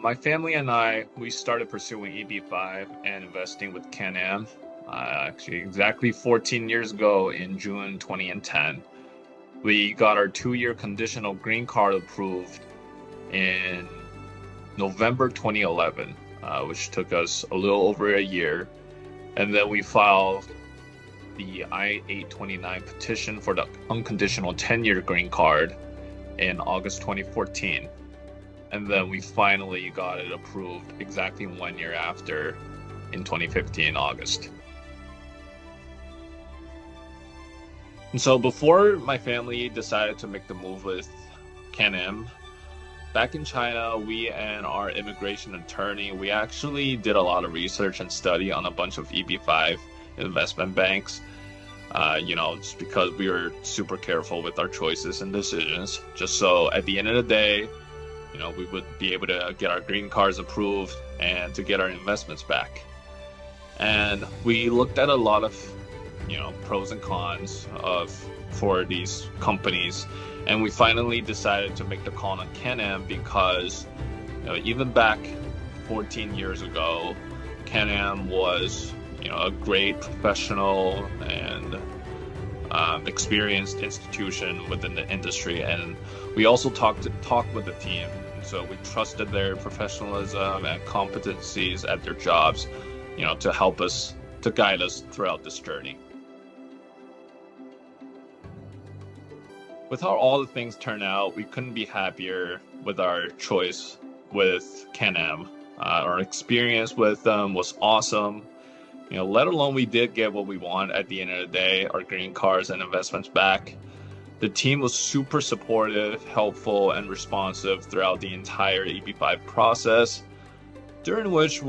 My family and I, we started pursuing EB5 and investing with CanAm actually exactly 14 years ago in June 2010. We got our 2-year conditional green card approved in November 2011, which took us a little over a year. And then we filed the I-829 petition for the unconditional 10-year green card in August 2014. And then we finally got it approved exactly 1 year after in 2015, August. And so before my family decided to make the move with CanAm, back in China, we and our immigration attorney, we actually did a lot of research and study on a bunch of EB5 investment banks. Just because we were super careful with our choices and decisions, just so at the end of the day, we would be able to get our green cards approved and to get our investments back. And we looked at a lot of, pros and cons for these companies, and we finally decided to make the call on CanAm because, even back 14 years ago, CanAm was, a great professional and experienced institution within the industry, and we also talked with the team. So we trusted their professionalism and competencies at their jobs, to help us, to guide us throughout this journey. With how all the things turned out, we couldn't be happier with our choice with CanAm. Our experience with them was awesome. Let alone we did get what we want at the end of the day, our green cards and investments back. The team was super supportive, helpful, and responsive throughout the entire EB5 process, during which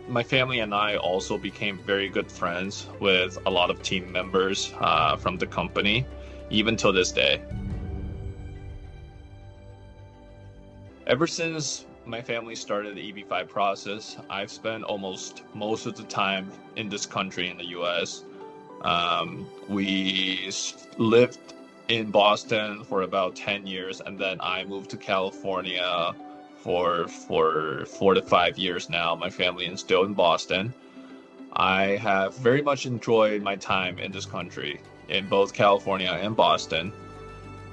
my family and I also became very good friends with a lot of team members from the company, even till this day. Ever since my family started the EB5 process, I've spent almost most of the time in this country, in the US. We lived in Boston for about 10 years, and then I moved to California for 4 to 5 years now. My family is still in Boston. I have very much enjoyed my time in this country, in both California and Boston.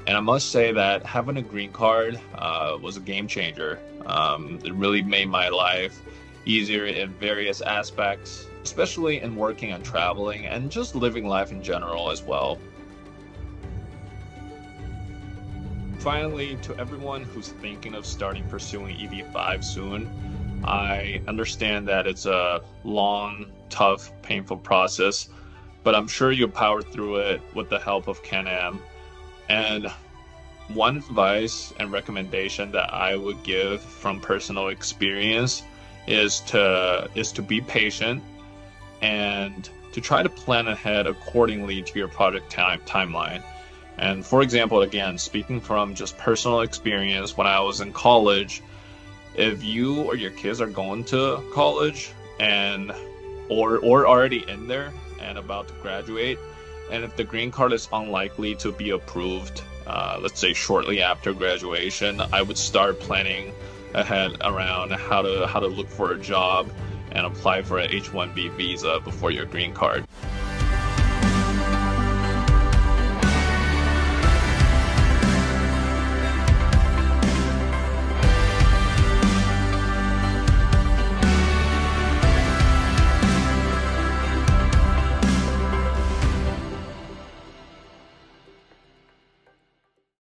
And I must say that having a green card was a game changer. It really made my life easier in various aspects, especially in working and traveling, and just living life in general as well. Finally, to everyone who's thinking of pursuing EB5 soon, I understand that it's a long, tough, painful process, but I'm sure you'll power through it with the help of CanAm. And one advice and recommendation that I would give from personal experience is to be patient and to try to plan ahead accordingly to your project timeline. And for example, again, speaking from just personal experience, when I was in college, if you or your kids are going to college or already in there and about to graduate, and if the green card is unlikely to be approved, let's say shortly after graduation, I would start planning ahead around how to look for a job and apply for an H-1B visa before your green card.